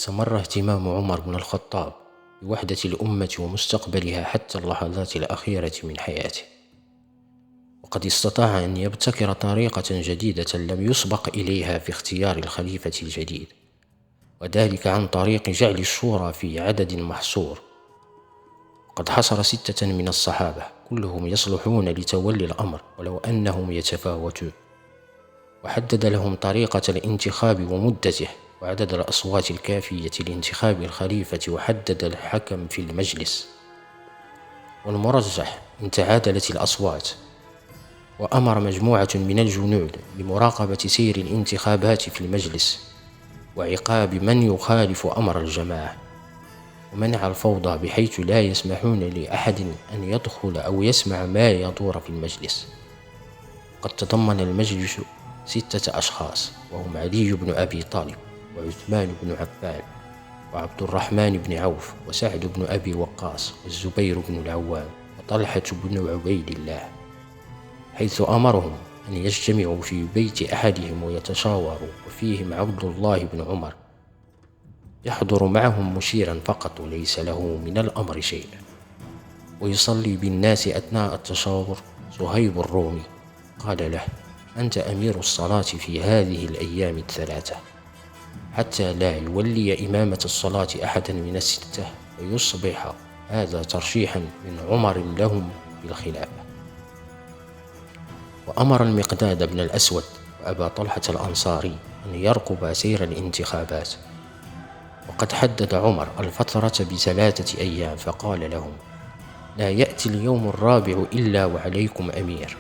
استمر اهتمام عمر بن الخطاب بوحدة الأمة ومستقبلها حتى اللحظات الأخيرة من حياته، وقد استطاع أن يبتكر طريقة جديدة لم يسبق إليها في اختيار الخليفة الجديد، وذلك عن طريق جعل الشورى في عدد محصور. قد حصر 6 من الصحابة كلهم يصلحون لتولي الأمر ولو أنهم يتفاوتون، وحدد لهم طريقة الانتخاب ومدته وعدد الأصوات الكافية لانتخاب الخليفة، وحدد الحكم في المجلس. والمرجح إن تعادلت الأصوات، وأمر مجموعة من الجنود بمراقبة سير الانتخابات في المجلس وعقاب من يخالف أمر الجماعة، ومنع الفوضى بحيث لا يسمحون لأحد أن يدخل أو يسمع ما يدور في المجلس. قد تضمن المجلس 6 أشخاص، وهم علي بن أبي طالب، وعثمان بن عفان، وعبد الرحمن بن عوف، وسعد بن أبي وقاص، والزبير بن العوام، وطلحة بن عبيد الله، حيث أمرهم أن يجتمعوا في بيت أحدهم ويتشاوروا، وفيهم عبد الله بن عمر يحضر معهم مشيرا فقط وليس له من الأمر شيء. ويصلي بالناس أثناء التشاور صهيب الرومي، قال له: أنت أمير الصلاة في هذه الأيام ال3، حتى لا يولي إمامة الصلاة أحدا من ال6، ويصبح هذا ترشيحا من عمر لهم بالخلافة. وأمر المقداد بن الأسود وأبا طلحة الأنصاري أن يرقب سير الانتخابات. وقد حدد عمر الفترة ب3 أيام، فقال لهم: لا يأتي اليوم الرابع إلا وعليكم أمير.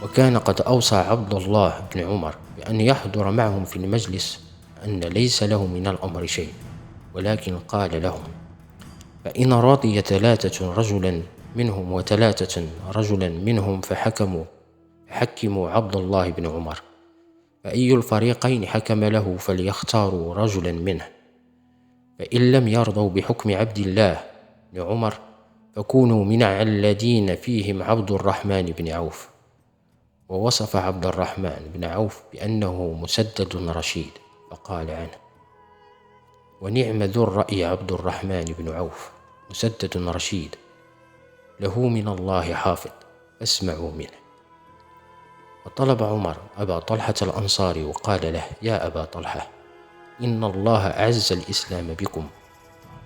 وكان قد أوصى عبد الله بن عمر بأن يحضر معهم في المجلس، أن ليس له من الأمر شيء، ولكن قال لهم: فإن رضي 3 رجلا منهم و3 رجلا منهم فحكموا عبد الله بن عمر، فأي الفريقين حكم له فليختاروا رجلا منه، فإن لم يرضوا بحكم عبد الله بن عمر فكونوا من الذين فيهم عبد الرحمن بن عوف. ووصف عبد الرحمن بن عوف بأنه مسدد رشيد، فقال عنه: ونعم ذو الرأي عبد الرحمن بن عوف، مسدد رشيد، له من الله حافظ، فاسمعوا منه. وطلب عمر أبا طلحة الأنصاري وقال له: يا أبا طلحة، إن الله أعز الإسلام بكم،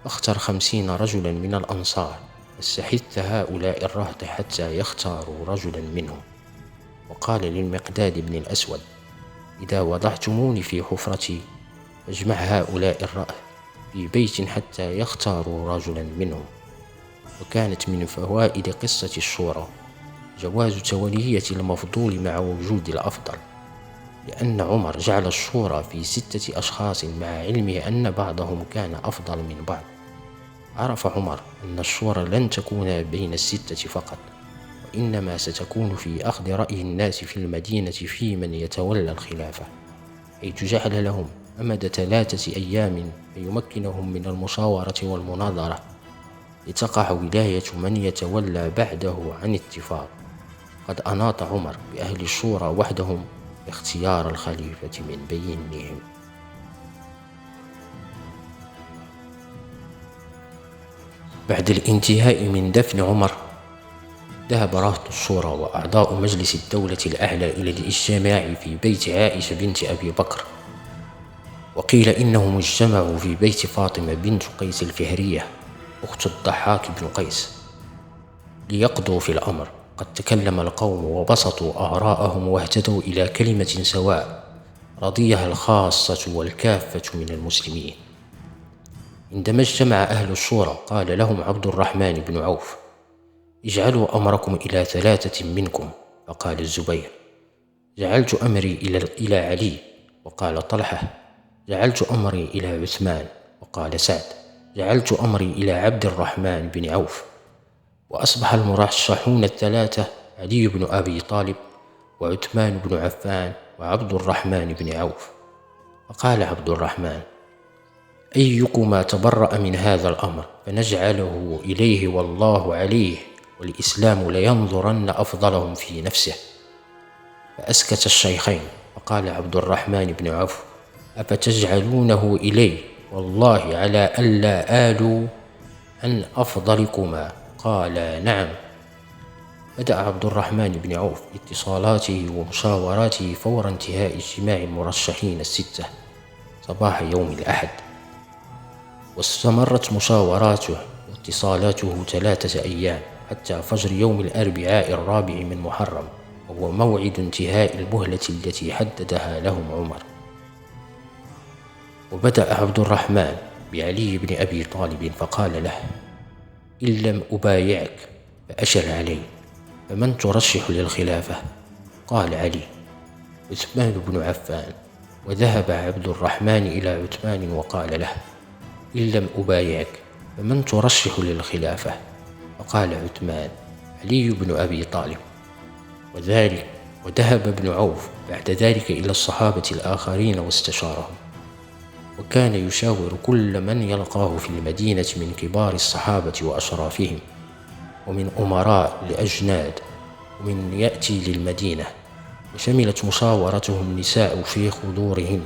فاختر 50 رجلا من الأنصار، فاستحث هؤلاء الرهط حتى يختاروا رجلا منهم. وقال للمقداد بن الأسود: إذا وضعتموني في حفرتي فاجمع هؤلاء الرأي في بيت حتى يختاروا رجلا منهم. وكانت من فوائد قصة الشورى جواز تولية المفضول مع وجود الأفضل، لأن عمر جعل الشورى في 6 أشخاص مع علمه أن بعضهم كان أفضل من بعض. عرف عمر أن الشورى لن تكون بين ال6 فقط، وإنما ستكون في أخذ رأي الناس في المدينة في من يتولى الخلافة، حيث جعل لهم أمد 3 أيام ليمكنهم من المشاورة والمناظرة لتقع ولاية من يتولى بعده عن اتفاق. قد أناط عمر بأهل الشورى وحدهم باختيار الخليفة من بينهم. بعد الانتهاء من دفن عمر، ذهب رهط الشورى وأعضاء مجلس الدولة الأعلى إلى الاجتماع في بيت عائشة بنت أبي بكر، وقيل إنهم اجتمعوا في بيت فاطمة بنت قيس الفهرية أخت الضحاك بن قيس ليقضوا في الأمر. قد تكلم القوم وبسطوا آراءهم واهتدوا إلى كلمة سواء رضيها الخاصة والكافة من المسلمين. عندما اجتمع أهل الشورى قال لهم عبد الرحمن بن عوف: اجعلوا أمركم إلى 3 منكم. فقال الزبير: جعلت أمري إلى علي. وقال طلحة: جعلت أمري إلى عثمان. وقال سعد: جعلت أمري إلى عبد الرحمن بن عوف. وأصبح المرشحون ال3 علي بن أبي طالب، وعثمان بن عفان، وعبد الرحمن بن عوف. فقال عبد الرحمن: أيكما تبرأ من هذا الأمر فنجعله إليه والله عليه، والإسلام لينظرن أفضلهم في نفسه. فأسكت الشيخين. فقال عبد الرحمن بن عوف: أفتجعلونه إلي والله على ألا آلوا عن أفضلكما. قال نعم. بدأ عبد الرحمن بن عوف باتصالاته ومشاوراته فور انتهاء اجتماع المرشحين الستة صباح يوم الأحد، واستمرت مشاوراته واتصالاته 3 أيام حتى فجر يوم الأربعاء 4 من محرم، وهو موعد انتهاء المهلة التي حددها لهم عمر. وبدأ عبد الرحمن بعلي بن أبي طالب فقال له: إن لم أبايعك فأشر علي، فمن ترشح للخلافة؟ قال علي: عثمان بن عفان. وذهب عبد الرحمن إلى عثمان وقال له: إن لم أبايعك فمن ترشح للخلافة؟ فقال عثمان: علي بن أبي طالب. وذهب ابن عوف بعد ذلك إلى الصحابة الآخرين واستشارهم، وكان يشاور كل من يلقاه في المدينة من كبار الصحابة وأشرافهم، ومن أمراء الأجناد، ومن يأتي للمدينة. وشملت مشاورتهم النساء في خضورهن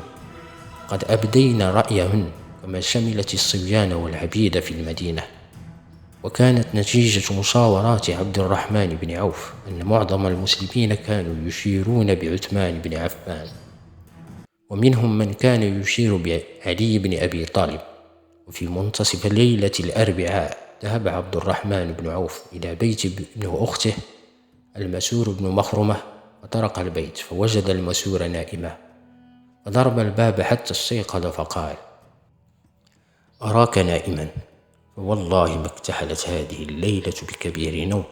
قد أبدين رأيهن، كما شملت الصبيان والعبيد في المدينة. وكانت نتيجة مشاورات عبد الرحمن بن عوف أن معظم المسلمين كانوا يشيرون بعثمان بن عفان، ومنهم من كان يشير بعلي بن أبي طالب. وفي منتصف ليلة الأربعاء ذهب عبد الرحمن بن عوف إلى بيت ابن أخته المسور بن مخرمة، وطرق البيت فوجد المسور نائما، فضرب الباب حتى استيقظ فقال: أراك نائما، فوالله ما اكتحلت هذه الليلة بكبير نوم.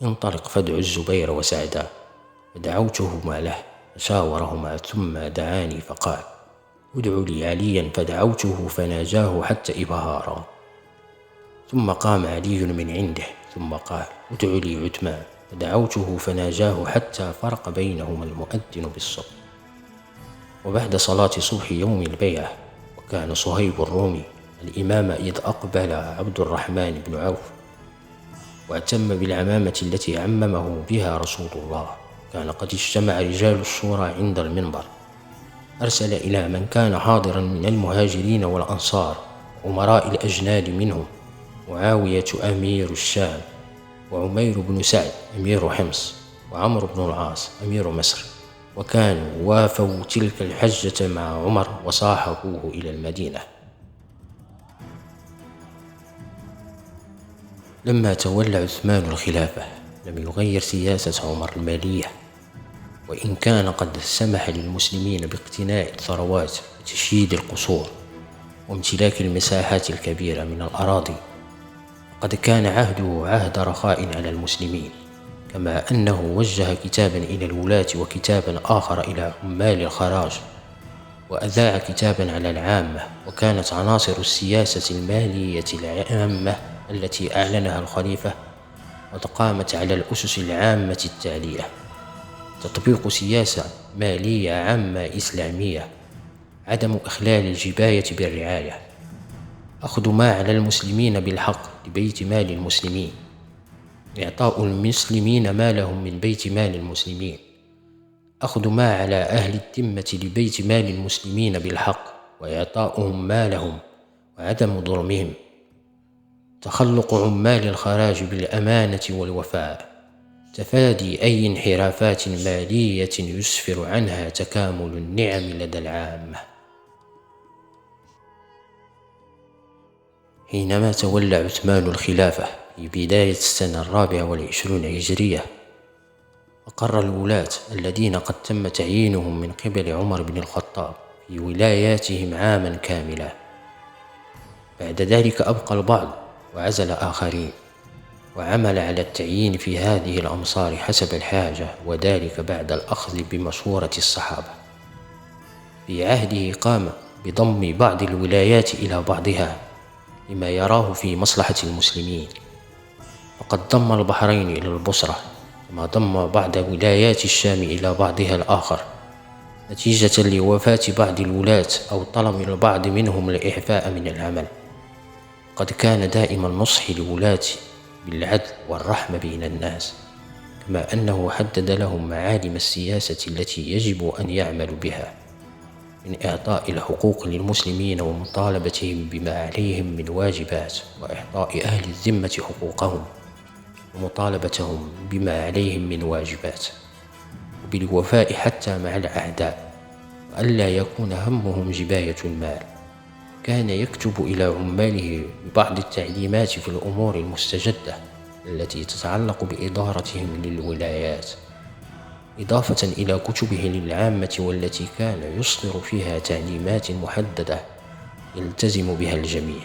انطلق فادع الزبير وسعدا. فدعوتهما له فشاورهما ثم دعاني فقال: ادعوا لي عليا، فدعوته فناجاه حتى إبهارا. ثم قام علي من عنده ثم قال: ادعوا لي عثمان، فدعوته فناجاه حتى فرق بينهما المؤذن بالصبح. وبعد صلاة صبح يوم البيعة، وكان صهيب الرومي الإمام إذ أقبل عبد الرحمن بن عوف، واعتم بالعمامة التي عممه بها رسول الله. كان قد اجتمع رجال الشورى عند المنبر. أرسل إلى من كان حاضرا من المهاجرين والأنصار وأمراء الأجناد منهم معاوية أمير الشام، وعمير بن سعد أمير حمص، وعمرو بن العاص أمير مصر، وكانوا وافوا تلك الحجة مع عمر وصاحبوه إلى المدينة. لما تولى عثمان الخلافة لم يغير سياسة عمر المالية، وإن كان قد سمح للمسلمين باقتناء الثروات وتشييد القصور وامتلاك المساحات الكبيرة من الأراضي، قد كان عهده عهد رخاء على المسلمين، كما أنه وجه كتابا إلى الولاة وكتابا آخر إلى عمال الخراج، وأذاع كتابا على العامة. وكانت عناصر السياسة المالية العامة التي أعلنها الخليفة قد قامت على الأسس العامة التالية: تطبيق سياسة مالية عامة إسلامية، عدم إخلال الجباية بالرعاية، أخذ ما على المسلمين بالحق لبيت مال المسلمين، إعطاء المسلمين ما لهم من بيت مال المسلمين، أخذ ما على أهل الذمة لبيت مال المسلمين بالحق وإعطاؤهم ما لهم وعدم ظلمهم، تخلق عمال الخراج بالأمانة والوفاء، تفادي أي انحرافات مالية يسفر عنها تكامل النعم لدى العامة. حينما تولى عثمان الخلافة في بداية السنة 24 هجرية، أقر الولاة الذين قد تم تعيينهم من قبل عمر بن الخطاب في ولاياتهم عاما كاملا. بعد ذلك أبقى البعض وعزل آخرين، وعمل على التعيين في هذه الأمصار حسب الحاجة، وذلك بعد الأخذ بمشورة الصحابة. في عهده قام بضم بعض الولايات إلى بعضها لما يراه في مصلحة المسلمين، فقد ضم البحرين إلى البصرة، كما ضم بعض ولايات الشام إلى بعضها الآخر، نتيجة لوفاة بعض الولاة أو طلب البعض منهم الإعفاء من العمل. قد كان دائما نصح لولاة بالعدل والرحمة بين الناس، كما أنه حدد لهم معالم السياسة التي يجب أن يعملوا بها. من إعطاء الحقوق للمسلمين ومطالبتهم بما عليهم من واجبات، وإعطاء أهل الذمة حقوقهم ومطالبتهم بما عليهم من واجبات، وبالوفاء حتى مع الأعداء، وألا يكون همهم جباية المال. كان يكتب إلى عماله ببعض التعليمات في الأمور المستجدة التي تتعلق بإدارتهم للولايات، إضافة إلى كتبه للعامة والتي كان يصدر فيها تعليمات محددة يلتزم بها الجميع.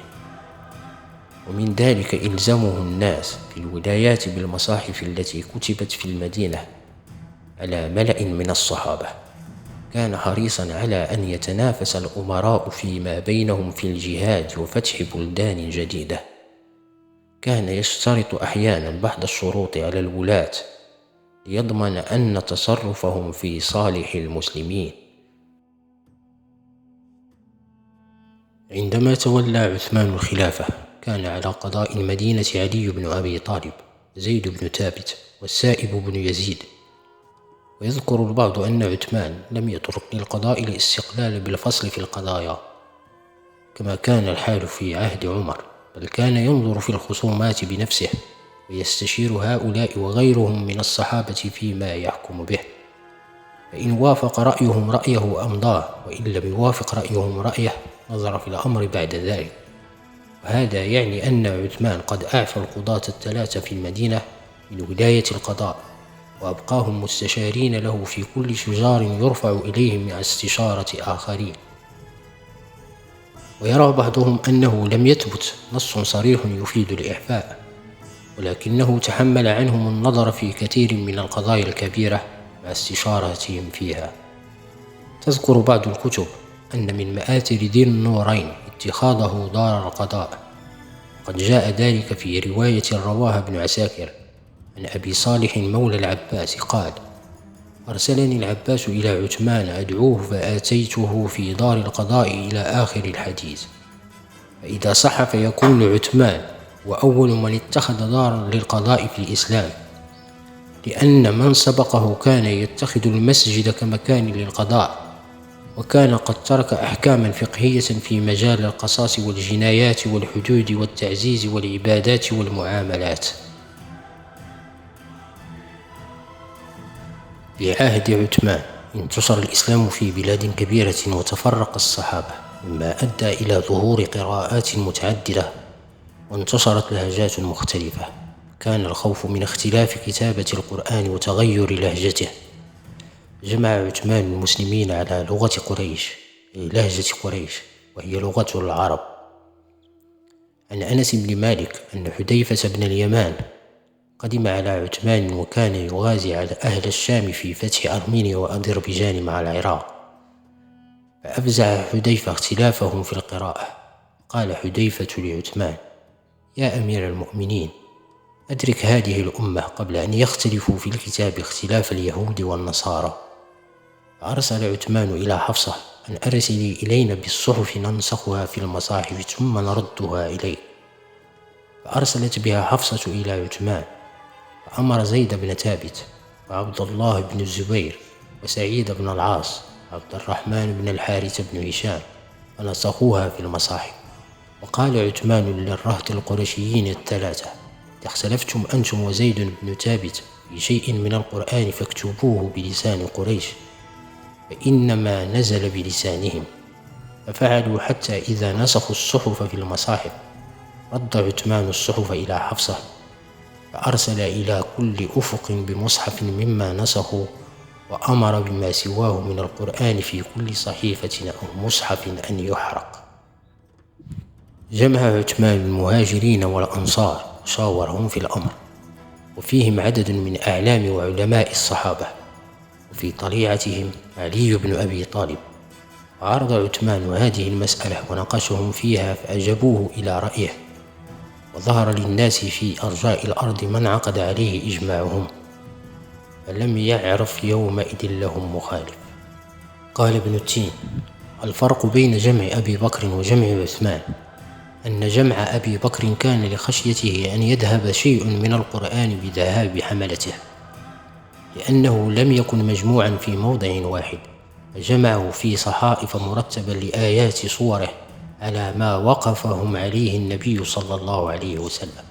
ومن ذلك إلزامه الناس في الولايات بالمصاحف التي كتبت في المدينة على ملأ من الصحابة. كان حريصا على أن يتنافس الأمراء فيما بينهم في الجهاد وفتح بلدان جديدة. كان يشترط أحيانا بعض الشروط على الولاة ليضمن أن تصرفهم في صالح المسلمين. عندما تولى عثمان الخلافة كان على قضاء المدينة علي بن أبي طالب، زيد بن ثابت، والسائب بن يزيد. ويذكر البعض أن عثمان لم يترك للقضاء الاستقلال بالفصل في القضايا كما كان الحال في عهد عمر، بل كان ينظر في الخصومات بنفسه ويستشير هؤلاء وغيرهم من الصحابة فيما يحكم به، فإن وافق رأيهم رأيه أمضاه، وإن لم يوافق رأيهم رأيه نظر في الأمر بعد ذلك. وهذا يعني أن عثمان قد أعفى القضاة الثلاثة في المدينة من ولاية القضاء، وأبقاهم مستشارين له في كل شجار يرفع إليهم مع استشارة آخرين. ويرى بعضهم أنه لم يثبت نص صريح يفيد الإعفاء، ولكنه تحمل عنهم النظر في كثير من القضايا الكبيرة مع استشارتهم فيها. تذكر بعض الكتب أن من مآثر ذي النورين اتخاذه دار القضاء، وقد جاء ذلك في رواية رواها ابن عساكر عن أبي صالح مولى العباس قال: أرسلني العباس إلى عثمان أدعوه فآتيته في دار القضاء إلى آخر الحديث، فإذا صح فيكون عثمان وأول من اتخذ دارا للقضاء في الإسلام، لأن من سبقه كان يتخذ المسجد كمكان للقضاء، وكان قد ترك أحكاما فقهية في مجال القصاص والجنايات والحدود والتعزيز والعبادات والمعاملات. في عهد عثمان انتشر الإسلام في بلاد كبيرة وتفرق الصحابة، مما أدى إلى ظهور قراءات متعددة وانتشرت لهجات مختلفة. كان الخوف من اختلاف كتابة القرآن وتغير لهجته. جمع عثمان المسلمين على لغة قريش، أي لهجة قريش، وهي لغة العرب. عن أنس بن مالك أن حذيفة بن اليمان قدم على عثمان وكان يغازي على أهل الشام في فتح أرمينيا وأذربيجان مع العراق، فأفزع حذيفة اختلافهم في القراءة. قال حذيفة لعثمان: يا أمير المؤمنين، أدرك هذه الأمة قبل أن يختلفوا في الكتاب اختلاف اليهود والنصارى. فأرسل عثمان إلى حفصة أن أرسلي إلينا بالصحف ننسخها في المصاحف ثم نردها إليه. فأرسلت بها حفصة إلى عثمان، فأمر زيد بن ثابت وعبد الله بن الزبير وسعيد بن العاص وعبد الرحمن بن الحارث بن هشام فنسخوها في المصاحف. وقال عثمان للرهط القرشيين الثلاثة: إذا اختلفتم أنتم وزيد بن ثابت في شيء من القرآن فاكتبوه بلسان قريش، فإنما نزل بلسانهم. ففعلوا حتى إذا نسخوا الصحف في المصاحف رد عثمان الصحف إلى حفصة، فأرسل إلى كل أفق بمصحف مما نسخوا، وأمر بما سواه من القرآن في كل صحيفة أو مصحف أن يحرق. جمع عثمان المهاجرين والأنصار وشاورهم في الأمر، وفيهم عدد من أعلام وعلماء الصحابة، وفي طليعتهم علي بن أبي طالب. وعرض عثمان هذه المسألة وناقشهم فيها فأجابوه إلى رأيه، وظهر للناس في أرجاء الأرض من عقد عليه إجماعهم، فلم يعرف يومئذ لهم مخالف. قال ابن التين: الفرق بين جمع أبي بكر وجمع عثمان أن جمع أبي بكر كان لخشيته أن يذهب شيء من القرآن بذهاب حملته، لأنه لم يكن مجموعا في موضع واحد، فجمعوا في صحائف مرتبا لآيات صوره على ما وقفهم عليه النبي صلى الله عليه وسلم.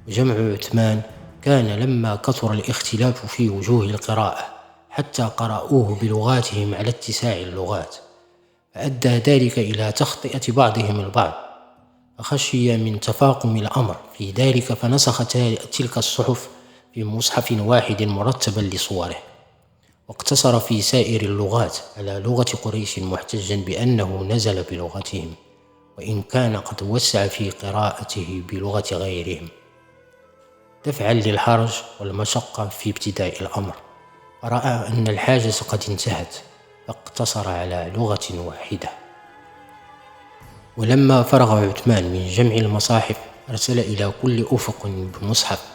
وجمع عثمان كان لما كثر الاختلاف في وجوه القراءة حتى قرأوه بلغاتهم على اتساع اللغات، فأدى ذلك إلى تخطئة بعضهم البعض، فخشي من تفاقم الأمر في ذلك فنسخ تلك الصحف في مصحف واحد مرتبا لصوره، واقتصر في سائر اللغات على لغة قريش محتجا بأنه نزل بلغتهم، وإن كان قد وسع في قراءته بلغة غيرهم دفعا للحرج والمشقة في ابتداء الأمر، فرأى أن الحاجة قد انتهت فاقتصر على لغة واحدة. ولما فرغ عثمان من جمع المصاحف أرسل إلى كل أفق بمصحف،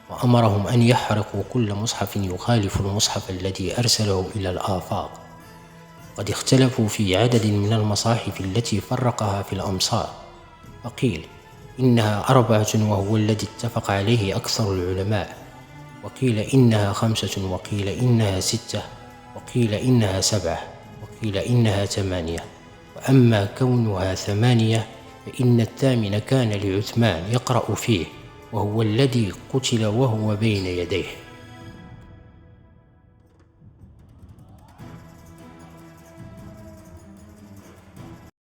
وأمرهم أن يحرقوا كل مصحف يخالف المصحف الذي أرسله إلى الآفاق. قد اختلفوا في عدد من المصاحف التي فرقها في الأمصار، فقيل إنها 4 وهو الذي اتفق عليه أكثر العلماء، وقيل إنها 5، وقيل إنها 6، وقيل إنها 7، وقيل إنها 8. وأما كونها 8 فإن الثامن كان لعثمان يقرأ فيه، وهو الذي قتل وهو بين يديه.